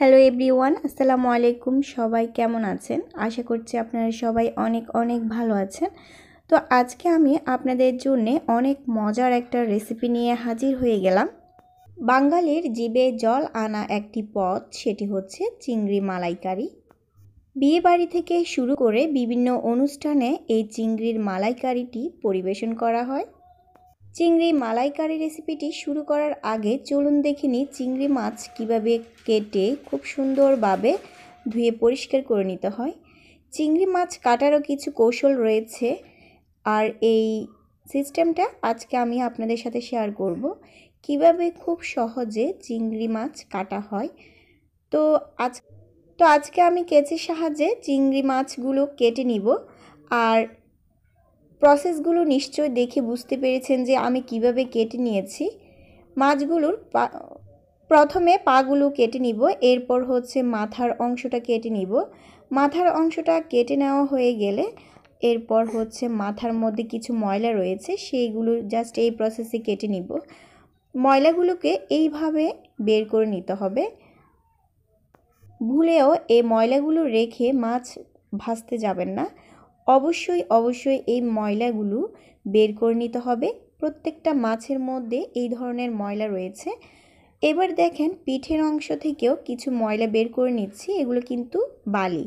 Hello everyone, আসসালামু আলাইকুম। সবাই কেমন আছেন? আশা করছি আপনারা সবাই অনেক অনেক ভালো আছেন। তো আজকে আমি আপনাদের জন্য অনেক মজার একটা রেসিপি নিয়ে হাজির হয়ে গেলাম। বাঙালির জিভে জল আনা একটি পদ, সেটি হচ্ছে চিংড়ি মালাইকারি। বিয়ে বাড়ি থেকে শুরু করে বিভিন্ন অনুষ্ঠানে এই চিংড়ির মালাইকারিটি পরিবেশন করা হয়। চিংড়ি মালাইকারি রেসিপিটি শুরু করার আগে চলুন দেখে নিই চিংড়ি মাছ কীভাবে কেটে খুব সুন্দরভাবে ধুয়ে পরিষ্কার করে নিতে হয়। চিংড়ি মাছ কাটারও কিছু কৌশল রয়েছে, আর এই সিস্টেমটা আজকে আমি আপনাদের সাথে শেয়ার করব কিভাবে খুব সহজে চিংড়ি মাছ কাটা হয়। তো আজকে আমি কেচির সাহায্যে চিংড়ি মাছগুলো কেটে নিব। আর প্রসেসগুলো নিশ্চয় দেখে বুঝতে পেরেছেন যে আমি কিভাবে কেটে নিয়েছি। মাছগুলোর প্রথমে পাগুলো কেটে নিব, এরপর হচ্ছে মাথার অংশটা কেটে নিব। মাথার অংশটা কেটে নেওয়া হয়ে গেলে এরপর হচ্ছে মাথার মধ্যে কিছু ময়লা রয়েছে, সেইগুলো জাস্ট এই প্রসেসে কেটে নিব। ময়লাগুলোকে এইভাবে বের করে নিতে হবে। ভুলেও এই ময়লাগুলো রেখে মাছ ভাজতে যাবেন না। অবশ্যই এই ময়লাগুলো বের করে নিতে হবে। প্রত্যেকটা মাছের মধ্যে এই ধরনের ময়লা রয়েছে। এবার দেখেন পিঠের অংশ থেকেও কিছু ময়লা বের করে নিচ্ছি। এগুলো কিন্তু বালি,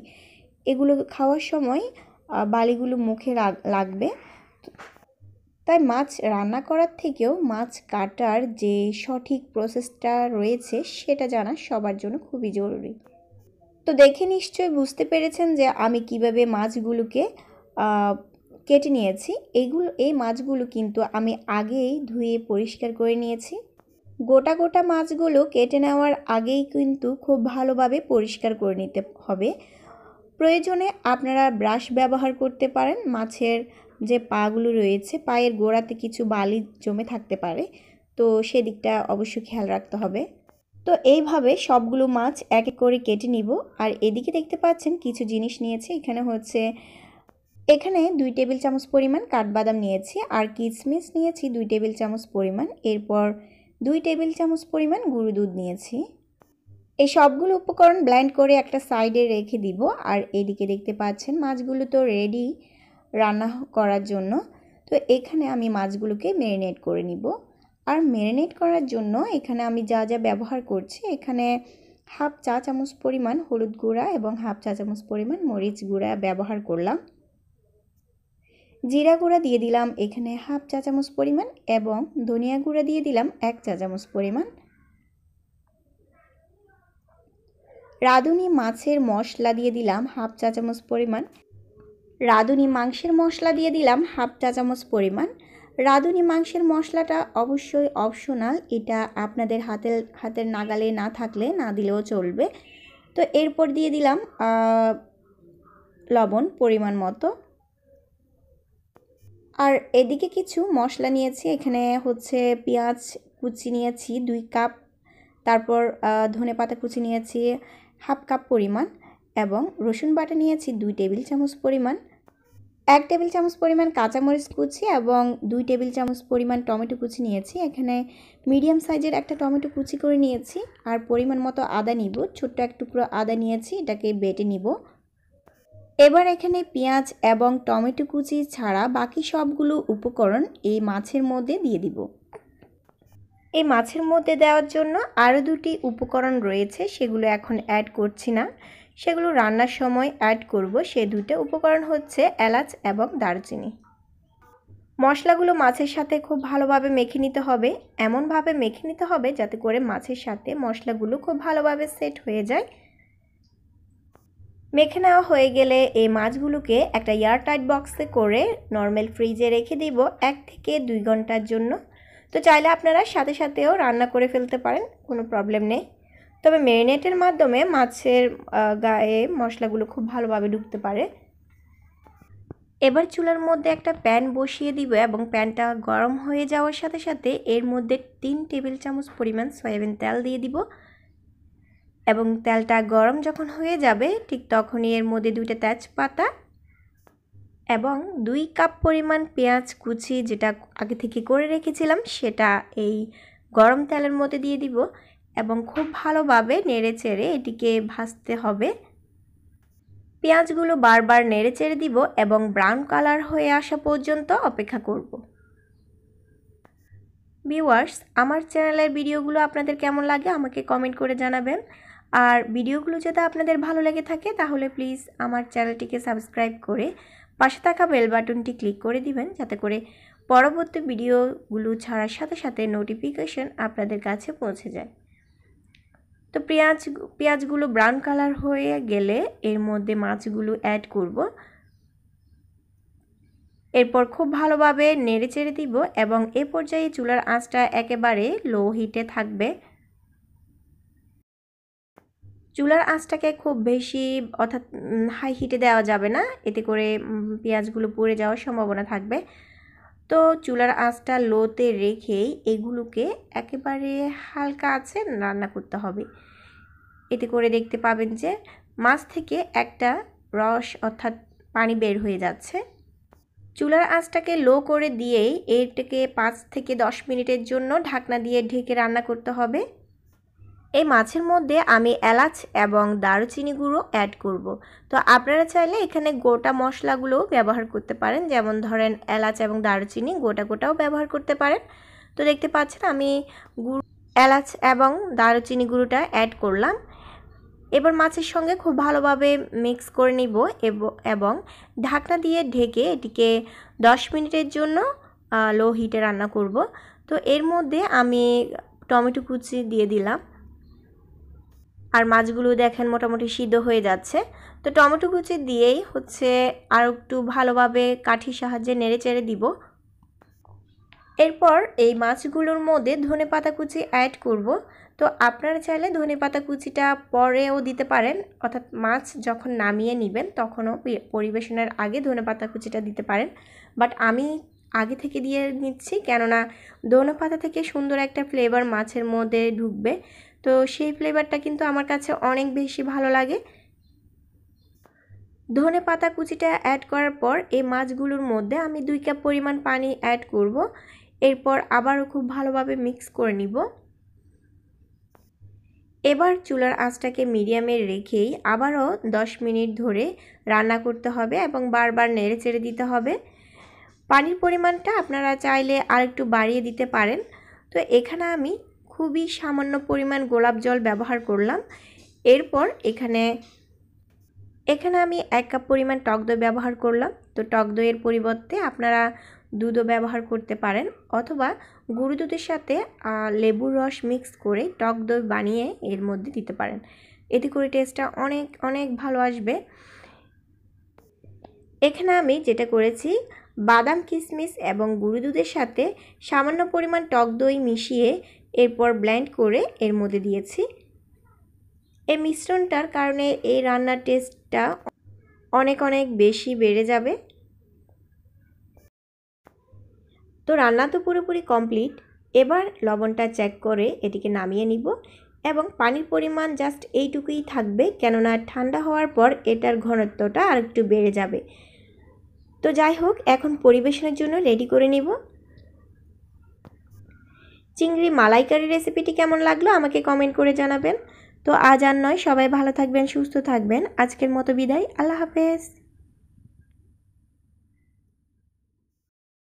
এগুলো খাওয়ার সময় বালিগুলো মুখে লাগবে। তাই মাছ রান্না করার থেকেও মাছ কাটার যে সঠিক প্রসেসটা রয়েছে সেটা জানা সবার জন্য খুবই জরুরি। তো দেখে নিশ্চয়ই বুঝতে পেরেছেন যে আমি কিভাবে মাছগুলোকে কেটে নিয়েছি। এই মাছগুলো কিন্তু আমি আগেই ধুয়ে পরিষ্কার করে নিয়েছি। গোটা মাছগুলো কেটে নেওয়ার আগেই কিন্তু খুব ভালোভাবে পরিষ্কার করে নিতে হবে। প্রয়োজনে আপনারা ব্রাশ ব্যবহার করতে পারেন। মাছের যে পাগুলো রয়েছে, পায়ের গোড়াতে কিছু বালি জমে থাকতে পারে, তো সেদিকটা অবশ্যই খেয়াল রাখতে হবে। তো এইভাবে সবগুলো মাছ এক এক করে কেটে নিব। আর এদিকে দেখতে পাচ্ছেন কিছু জিনিস নিয়েছি। এখানে 2 টেবিল চামচ পরিমাণ কাঠবাদাম নিয়েছি, আর কিশমিশ নিয়েছি 2 টেবিল চামচ পরিমাণ। এরপর 2 টেবিল চামচ পরিমাণ গুঁড়ো দুধ নিয়েছি। এই সবগুলো উপকরণ ব্লেন্ড করে একটা সাইডে রেখে দিব। আর এদিকে দেখতে পাচ্ছেন মাছগুলো তো রেডি রান্না করার জন্য। তো এখানে আমি মাছগুলোকে ম্যারিনেট করে নিব। আর ম্যারিনেট করার জন্য এখানে আমি যা যা ব্যবহার করছি, এখানে হাফ চা চামচ পরিমাণ হলুদ গুঁড়া এবং হাফ চা চামচ পরিমাণ মরিচ গুঁড়া ব্যবহার করলাম। জিরা গুঁড়া দিয়ে দিলাম এখানে হাফ চা চামচ পরিমাণ, এবং ধনিয়া গুঁড়া দিয়ে দিলাম 1 চা চামচ পরিমাণ। রাঁধুনি মাছের মশলা দিয়ে দিলাম হাফ চা চামচ পরিমাণ। রাঁধুনি মাংসের মশলা দিয়ে দিলাম হাফ চা চামচ পরিমাণ। রাঁধুনি মাংসের মশলাটা অবশ্যই অপশনাল, এটা আপনাদের হাতের নাগালে না থাকলে না দিলেও চলবে। তো এরপর দিয়ে দিলাম লবণ পরিমাণ মতো। আর এদিকে কিছু মশলা নিয়েছি। এখানে হচ্ছে পেঁয়াজ কুচি নিয়েছি 2 কাপ, তারপর ধনেপাতা কুচি নিয়েছি হাফ কাপ পরিমাণ, এবং রসুন বাটা নিয়েছি 2 টেবিল চামচ পরিমাণ। 1 টেবিল চামচ পরিমাণ কাঁচামরিচ কুচি এবং 2 টেবিল চামচ পরিমাণ টমেটো কুচি নিয়েছি। এখানে মিডিয়াম সাইজের একটা টমেটো কুচি করে নিয়েছি। আর পরিমাণ মতো আদা নিব, ছোট্ট এক টুকরো আদা নিয়েছি, এটাকে বেটে নিব। এবার এখানে পেঁয়াজ এবং টমেটো কুচি ছাড়া বাকি সবগুলো উপকরণ এই মাছের মধ্যে দিয়ে দিব। এই মাছের মধ্যে দেওয়ার জন্য আরও 2টি উপকরণ রয়েছে, সেগুলো এখন অ্যাড করছি না, সেগুলো রান্নার সময় অ্যাড করব। সেই 2টা উপকরণ হচ্ছে এলাচ এবং দারচিনি। মশলাগুলো মাছের সাথে খুব ভালোভাবে মেখে নিতে হবে। এমনভাবে মেখে নিতে হবে যাতে করে মাছের সাথে মশলাগুলো খুব ভালোভাবে সেট হয়ে যায়। মেখে নেওয়া হয়ে গেলে এই মাছগুলোকে একটা এয়ারটাইট বক্সে করে নর্মাল ফ্রিজে রেখে দিব 1 থেকে 2 ঘন্টার জন্য। তো চাইলে আপনারা সাথে সাথেও রান্না করে ফেলতে পারেন, কোনো প্রবলেম নেই। তবে ম্যারিনেটের মাধ্যমে মাছের গায়ে মশলাগুলো খুব ভালোভাবে ঢুকতে পারে। এবার চুলার মধ্যে একটা প্যান বসিয়ে দিব, এবং প্যানটা গরম হয়ে যাওয়ার সাথে সাথে এর মধ্যে 3 টেবিল চামচ পরিমাণ সয়াবিন তেল দিয়ে দিব। এবং তেলটা গরম যখন হয়ে যাবে ঠিক তখনই এর মধ্যে 2টা তেজপাতা এবং 2 কাপ পরিমাণ পেঁয়াজ কুচি যেটা আগে থেকে করে রেখেছিলাম সেটা এই গরম তেলের মধ্যে দিয়ে দিব। এবং খুব ভালোভাবে নেড়েচেড়ে এটিকে ভাজতে হবে। পেঁয়াজগুলো বারবার নেড়েচেড়ে দিব এবং ব্রাউন কালার হয়ে আসা পর্যন্ত অপেক্ষা করব। ভিউয়ার্স, আমার চ্যানেলের ভিডিওগুলো আপনাদের কেমন লাগে আমাকে কমেন্ট করে জানাবেন। আর ভিডিওগুলো যদি আপনাদের ভালো লেগে থাকে তাহলে প্লিজ আমার চ্যানেলটিকে সাবস্ক্রাইব করে পাশে থাকা বেল বাটনটি ক্লিক করে দিবেন, যাতে করে পরবর্তী ভিডিওগুলো ছাড়ার সাথে সাথে নোটিফিকেশন আপনাদের কাছে পৌঁছে যায়। তো পেঁয়াজগুলো ব্রাউন কালার হয়ে গেলে এর মধ্যে মাছগুলো অ্যাড করব। এরপর খুব ভালোভাবে নেড়েচেড়ে দিব এবং এ পর্যায়ে চুলার আঁচটা একেবারে লো হিটে থাকবে। চুলার আঁচটাকে খুব বেশি অর্থাৎ হাই হিটে দেওয়া যাবে না, এতে করে পেঁয়াজগুলো পুড়ে যাওয়ার সম্ভাবনা থাকবে। তো চুলার আঁচটা লোতে রেখেই এগুলোকে একেবারে হালকা আঁচে রান্না করতে হবে। এতে করে দেখতে পাবেন যে মাছ থেকে একটা রস অর্থাৎ পানি বের হয়ে যাচ্ছে। চুলার আঁচটাকে লো করে দিয়েই এটাকে 5 থেকে 10 মিনিটের জন্য ঢাকনা দিয়ে ঢেকে রান্না করতে হবে। এই মাছের মধ্যে আমি এলাচ এবং দারুচিনি গুঁড়ো অ্যাড করব। তো আপনারা চাইলে এখানে গোটা মশলাগুলো ব্যবহার করতে পারেন, যেমন ধরেন এলাচ এবং দারুচিনি গোটাও ব্যবহার করতে পারেন। তো দেখতে পাচ্ছেন আমি এলাচ এবং দারুচিনি গুঁড়োটা অ্যাড করলাম। এবার মাছের সঙ্গে খুব ভালোভাবে মিক্স করে নিব এবং ঢাকনা দিয়ে ঢেকে এটিকে 10 মিনিটের জন্য লো হিটে রান্না করব। তো এর মধ্যে আমি টমেটো কুচি দিয়ে দিলাম। আর মাছগুলো দেখেন মোটামুটি সিদ্ধ হয়ে যাচ্ছে। তো টমেটো কুচি দিয়েই আর একটু ভালোভাবে কাঠির সাহায্যে নেড়েচেড়ে দিব। এরপর এই মাছগুলোর মধ্যে ধনেপাতা কুচি অ্যাড করব। তো আপনারা চাইলে ধনেপাতা কুচিটা পরেও দিতে পারেন, অর্থাৎ মাছ যখন নামিয়ে নেবেন তখনও পরিবেশনের আগে ধনেপাতা কুচিটা দিতে পারেন। বাট আমি আগে থেকে দিয়ে নিচ্ছি, কেননা ধনেপাতা থেকে সুন্দর একটা ফ্লেভার মাছের মধ্যে ঢুকবে। তো সেই ফ্লেভারটা কিন্তু আমার কাছে অনেক বেশি ভালো লাগে। ধনেপাতা কুচিটা অ্যাড করার পর এই মাছগুলোর মধ্যে আমি 2 কাপ পরিমাণ পানি অ্যাড করব। এরপর আবারও খুব ভালোভাবে মিক্স করে নিব। এবার চুলার আঁচটাকে মিডিয়ামে রেখেই আবারও 10 মিনিট ধরে রান্না করতে হবে এবং বারবার নেড়েচেড়ে দিতে হবে। পানির পরিমাণটা আপনারা চাইলে আরেকটু বাড়িয়ে দিতে পারেন। তো এখানে আমি খুবই সামান্য পরিমাণ গোলাপ জল ব্যবহার করলাম। এরপর এখানে আমি 1 কাপ পরিমাণ টক দই ব্যবহার করলাম। তো টক দইয়ের পরিবর্তে আপনারা দুধও ব্যবহার করতে পারেন, অথবা গুঁড়ো দুধের সাথে লেবুর রস মিক্স করে টক দই বানিয়ে এর মধ্যে দিতে পারেন। এতে করে টেস্টটা অনেক ভালো আসবে। এখানে আমি যেটা করেছি, বাদাম কিশমিশ এবং গুঁড়ো দুধের সাথে সামান্য পরিমাণ টক দই মিশিয়ে এরপর ব্লেন্ড করে এর মধ্যে দিয়েছি। এই মিশ্রণটার কারণে এই রান্নার টেস্টটা অনেক বেশি বেড়ে যাবে। তো রান্না তো পুরোপুরি কমপ্লিট। এবার লবণটা চেক করে এটিকে নামিয়ে নিব এবং পানির পরিমাণ জাস্ট এইটুকুই থাকবে, কেননা ঠান্ডা হওয়ার পর এটার ঘনত্বটা আরেকটু বেড়ে যাবে। তো যাই হোক, এখন পরিবেশনের জন্য রেডি করে নিব। চিংড়ি মালাইকারি রেসিপিটি কেমন লাগলো আমাকে কমেন্ট করে জানাবেন। তো আজ আর নয়, সবাই ভালো থাকবেন, সুস্থ থাকবেন। আজকের মতো বিদায়, আল্লাহ হাফেজ।